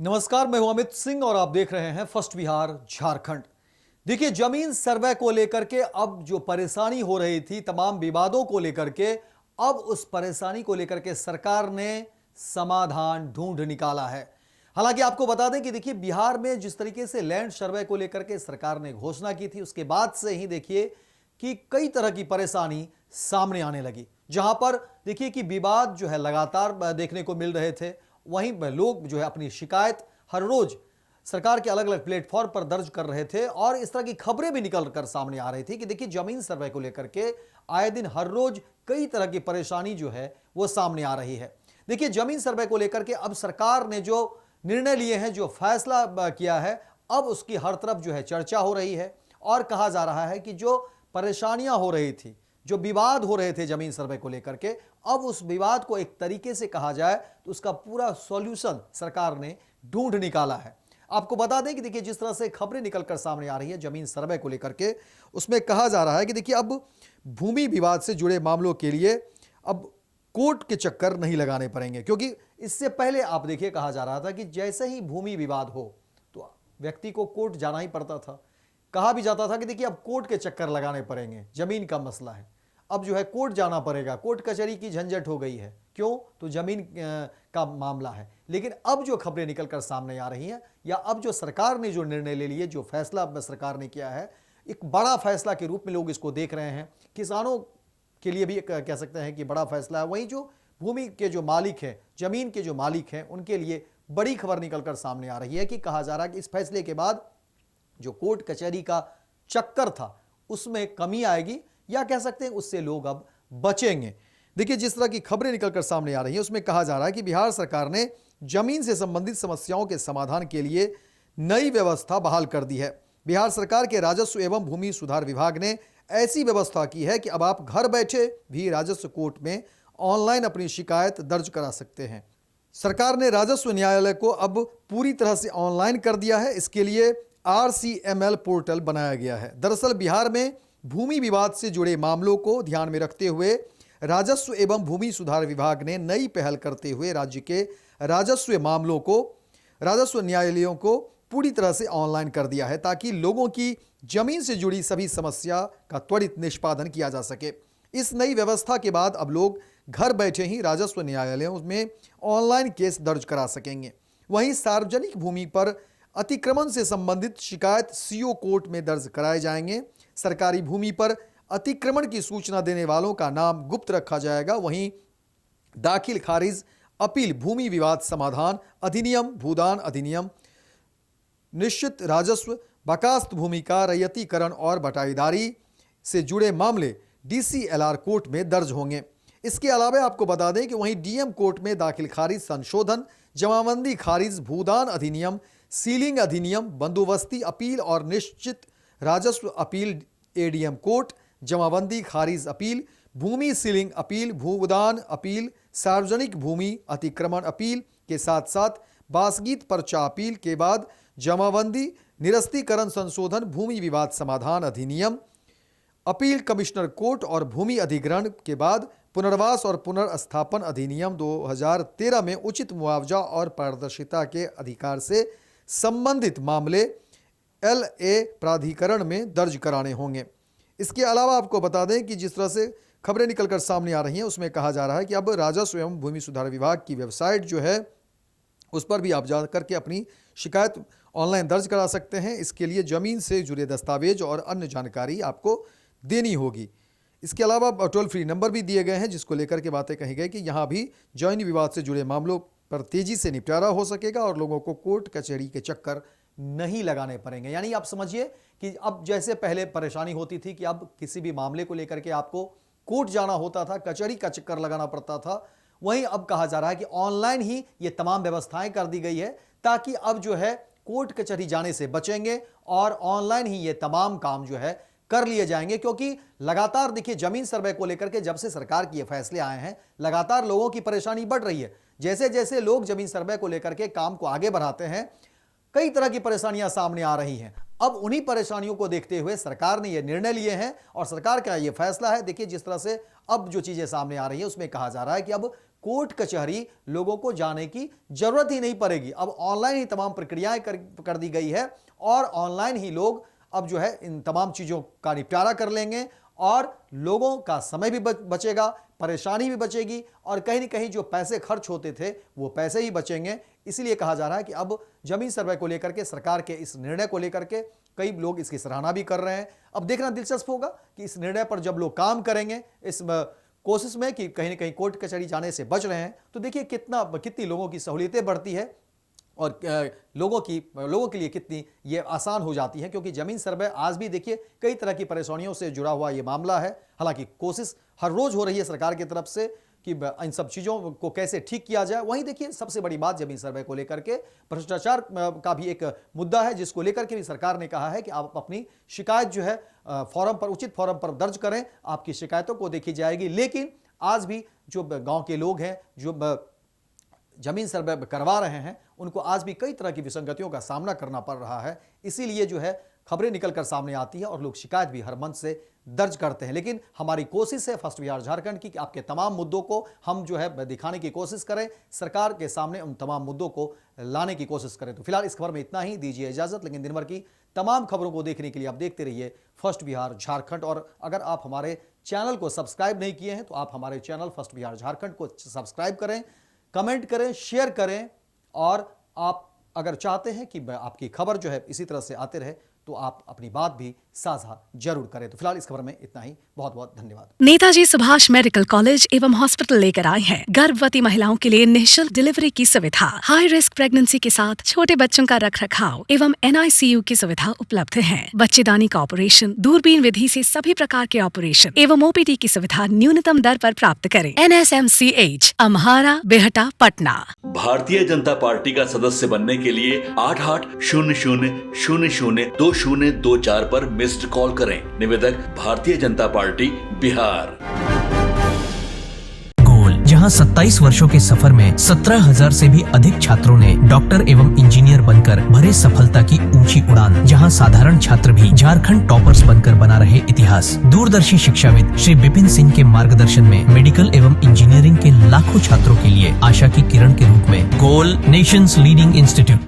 नमस्कार, मैं हूं अमित सिंह और आप देख रहे हैं फर्स्ट बिहार झारखंड। देखिए, जमीन सर्वे को लेकर के अब जो परेशानी हो रही थी, तमाम विवादों को लेकर के, अब उस परेशानी को लेकर के सरकार ने समाधान ढूंढ निकाला है। हालांकि आपको बता दें कि देखिए, बिहार में जिस तरीके से लैंड सर्वे को लेकर के सरकार ने घोषणा की थी, उसके बाद से ही देखिए कि कई तरह की परेशानी सामने आने लगी। जहां पर देखिए कि विवाद जो है लगातार देखने को मिल रहे थे, वहीं लोग जो है अपनी शिकायत हर रोज सरकार के अलग अलग प्लेटफॉर्म पर दर्ज कर रहे थे और इस तरह की खबरें भी निकल कर सामने आ रही थी कि देखिए, जमीन सर्वे को लेकर के आए दिन हर रोज कई तरह की परेशानी जो है वो सामने आ रही है। देखिए, जमीन सर्वे को लेकर के अब सरकार ने जो निर्णय लिए हैं, जो फैसला किया है, अब उसकी हर तरफ जो है चर्चा हो रही है और कहा जा रहा है कि जो परेशानियां हो रही थी, जो विवाद हो रहे थे जमीन सर्वे को लेकर के, अब उस विवाद को एक तरीके से कहा जाए तो उसका पूरा सॉल्यूशन सरकार ने ढूंढ निकाला है। आपको बता दें कि देखिए, जिस तरह से खबरें निकलकर सामने आ रही है जमीन सर्वे को लेकर के, उसमें कहा जा रहा है कि देखिए, अब भूमि विवाद से जुड़े मामलों के लिए अब कोर्ट के चक्कर नहीं लगाने पड़ेंगे, क्योंकि इससे पहले आप देखिए कहा जा रहा था कि जैसे ही भूमि विवाद हो तो व्यक्ति को कोर्ट जाना ही पड़ता था। कहा भी जाता था कि देखिए, अब कोर्ट के चक्कर लगाने पड़ेंगे, जमीन का मसला है, अब जो है कोर्ट जाना पड़ेगा, कोर्ट कचहरी की झंझट हो गई है। क्यों? तो जमीन का मामला है। लेकिन अब जो खबरें निकलकर सामने आ रही हैं, या अब जो सरकार ने जो निर्णय ले लिए, जो फैसला सरकार ने किया है, एक बड़ा फैसला के रूप में लोग इसको देख रहे हैं। किसानों के लिए भी कह सकते हैं कि बड़ा फैसला है, वहीं जो भूमि के जो मालिक हैं, जमीन के जो मालिक हैं, उनके लिए बड़ी खबर निकलकर सामने आ रही है कि कहा जा रहा है कि इस फैसले के बाद जो कोर्ट कचहरी का चक्कर था उसमें कमी आएगी, या कह सकते हैं उससे लोग अब बचेंगे। देखिए, जिस तरह की खबरें निकलकर सामने आ रही हैं, उसमें कहा जा रहा है कि बिहार सरकार ने जमीन से संबंधित समस्याओं के समाधान के लिए नई व्यवस्था बहाल कर दी है। बिहार सरकार के राजस्व एवं भूमि सुधार विभाग ने ऐसी व्यवस्था की है कि अब आप घर बैठे भी राजस्व कोर्ट में ऑनलाइन अपनी शिकायत दर्ज करा सकते हैं। सरकार ने राजस्व न्यायालय को अब पूरी तरह से ऑनलाइन कर दिया है। इसके लिए RCML पोर्टल बनाया गया है। दरअसल बिहार में भूमि विवाद से जुड़े मामलों को ध्यान में रखते हुए राजस्व एवं भूमि सुधार विभाग ने नई पहल करते हुए राज्य के राजस्व मामलों को राजस्व न्यायालयों को पूरी तरह से ऑनलाइन कर दिया है, ताकि लोगों की जमीन से जुड़ी सभी समस्या का त्वरित निष्पादन किया जा सके। इस नई व्यवस्था के बाद अब लोग घर बैठे ही राजस्व न्यायालयों में ऑनलाइन केस दर्ज करा सकेंगे। वहीं सार्वजनिक भूमि पर अतिक्रमण से संबंधित शिकायत CO कोर्ट में दर्ज कराए जाएंगे। सरकारी भूमि पर अतिक्रमण की सूचना देने वालों का नाम गुप्त रखा जाएगा। वहीं दाखिल खारिज अपील भूमि विवाद समाधान अधिनियम, भूदान अधिनियम, निश्चित राजस्व, बकास्त भूमि का रैयतीकरण और बटाईदारी से जुड़े मामले DCLR कोर्ट में दर्ज होंगे। इसके अलावा आपको बता दें कि वहीं DM कोर्ट में दाखिल खारिज संशोधन, जमाबंदी खारिज, भूदान अधिनियम, सीलिंग अधिनियम, बंदोबस्ती अपील और निश्चित राजस्व अपील ADM कोर्ट, जमाबंदी खारिज अपील, भूमि सीलिंग अपील, भूदान अपील, सार्वजनिक भूमि अतिक्रमण अपील के साथ साथ बासगीत पर्चा अपील के बाद जमाबंदी, निरस्तीकरण संशोधन, भूमि विवाद समाधान अधिनियम, अपील कमिश्नर कोर्ट और भूमि अधिग्रहण के बाद पुनर्वास और पुनर्स्थापन अधिनियम 2013 में उचित मुआवजा और पारदर्शिता के अधिकार से संबंधित मामले LA प्राधिकरण में दर्ज कराने होंगे। इसके अलावा आपको बता दें कि जिस तरह से खबरें निकलकर सामने आ रही हैं, उसमें कहा जा रहा है कि अब राजस्व एवं भूमि सुधार विभाग की वेबसाइट जो है उस पर भी आप जा करके अपनी शिकायत ऑनलाइन दर्ज करा सकते हैं। इसके लिए जमीन से जुड़े दस्तावेज और अन्य जानकारी आपको देनी होगी। इसके अलावा टोल फ्री नंबर भी दिए गए हैं, जिसको लेकर के बातें कही गई कि यहाँ भी जमीन विवाद से जुड़े मामलों पर तेजी से निपटारा हो सकेगा और लोगों को कोर्ट कचहरी के चक्कर नहीं लगाने पड़ेंगे। यानी आप समझिए कि अब जैसे पहले परेशानी होती थी कि अब किसी भी मामले को लेकर के आपको कोर्ट जाना होता था, कचहरी का चक्कर लगाना पड़ता था, वहीं अब कहा जा रहा है कि ऑनलाइन ही ये तमाम व्यवस्थाएं कर दी गई है, ताकि अब जो है कोर्ट कचहरी जाने से बचेंगे और ऑनलाइन ही ये तमाम काम जो है कर लिए जाएंगे। क्योंकि लगातार देखिए, जमीन सर्वे को लेकर के जब से सरकार के ये फैसले आए हैं, लगातार लोगों की परेशानी बढ़ रही है। जैसे जैसे लोग जमीन सर्वे को लेकर के काम को आगे बढ़ाते हैं, कई तरह की परेशानियां सामने आ रही हैं। अब उन्हीं परेशानियों को देखते हुए सरकार ने यह निर्णय लिए हैं और सरकार का यह फैसला है। देखिए, जिस तरह से अब जो चीजें सामने आ रही है, उसमें कहा जा रहा है कि अब कोर्ट कचहरी लोगों को जाने की जरूरत ही नहीं पड़ेगी। अब ऑनलाइन ही तमाम प्रक्रियाएं कर दी गई है और ऑनलाइन ही लोग अब जो है इन तमाम चीजों का निपटारा कर लेंगे और लोगों का समय भी बचेगा, परेशानी भी बचेगी और कहीं न कहीं जो पैसे खर्च होते थे वो पैसे ही बचेंगे। इसीलिए कहा जा रहा है कि अब जमीन सर्वे को लेकर के सरकार के इस निर्णय को लेकर के कई लोग इसकी सराहना भी कर रहे हैं। अब देखना दिलचस्प होगा कि इस निर्णय पर जब लोग काम करेंगे इस कोशिश में कि कहीं न कहीं कोर्ट कचहरी जाने से बच रहे हैं, तो देखिए कितनी लोगों की सहूलियतें बढ़ती है और लोगों के लिए कितनी ये आसान हो जाती है, क्योंकि जमीन सर्वे आज भी देखिए कई तरह की परेशानियों से जुड़ा हुआ ये मामला है। हालांकि कोशिश हर रोज हो रही है सरकार की तरफ से कि इन सब चीज़ों को कैसे ठीक किया जाए। वहीं देखिए सबसे बड़ी बात जमीन सर्वे को लेकर के भ्रष्टाचार का भी एक मुद्दा है, जिसको लेकर के भी सरकार ने कहा है कि आप अपनी शिकायत जो है उचित फॉरम पर दर्ज करें, आपकी शिकायतों को देखी जाएगी। लेकिन आज भी जो गाँव के लोग हैं जो जमीन सर्वे करवा रहे हैं उनको आज भी कई तरह की विसंगतियों का सामना करना पड़ रहा है। इसीलिए जो है खबरें निकलकर सामने आती है और लोग शिकायत भी हर मंच से दर्ज करते हैं। लेकिन हमारी कोशिश है फर्स्ट बिहार झारखंड की कि आपके तमाम मुद्दों को हम जो है दिखाने की कोशिश करें, सरकार के सामने उन तमाम मुद्दों को लाने की कोशिश करें। तो फिलहाल इस खबर में इतना ही, दीजिए इजाजत। लेकिन दिन भर की तमाम खबरों को देखने के लिए आप देखते रहिए फर्स्ट बिहार झारखंड। और अगर आप हमारे चैनल को सब्सक्राइब नहीं किए हैं तो आप हमारे चैनल फर्स्ट बिहार झारखंड को सब्सक्राइब करें, कमेंट करें, शेयर करें। और आप अगर चाहते हैं कि आपकी खबर जो है इसी तरह से आते रहे तो आप अपनी बात भी साझा जरूर करें। तो फिलहाल इस खबर में इतना ही, बहुत बहुत धन्यवाद। नेताजी सुभाष मेडिकल कॉलेज एवं हॉस्पिटल लेकर आए हैं गर्भवती महिलाओं के लिए निःशुल्क डिलीवरी की सुविधा। हाई रिस्क प्रेगनेंसी के साथ छोटे बच्चों का रखरखाव एवं NICU की सुविधा उपलब्ध है। बच्चेदानी का ऑपरेशन, दूरबीन विधि से सभी प्रकार के ऑपरेशन एवं OPD की सुविधा न्यूनतम दर पर प्राप्त करें। NSMCH, अम्हारा, बेहटा, पटना। भारतीय जनता पार्टी का सदस्य बनने के लिए 8800002024 पर मिस्ड कॉल करें। निवेदक भारतीय जनता पार्टी बिहार। गोल, जहां 27 वर्षों के सफर में 17,000 से भी अधिक छात्रों ने डॉक्टर एवं इंजीनियर बनकर भरे सफलता की ऊंची उड़ान। जहां साधारण छात्र भी झारखंड टॉपर्स बनकर बना रहे इतिहास। दूरदर्शी शिक्षाविद श्री विपिन सिंह के मार्गदर्शन में मेडिकल एवं इंजीनियरिंग के लाखों छात्रों के लिए आशा की किरण के रूप में गोल नेशंस लीडिंग इंस्टीट्यूट।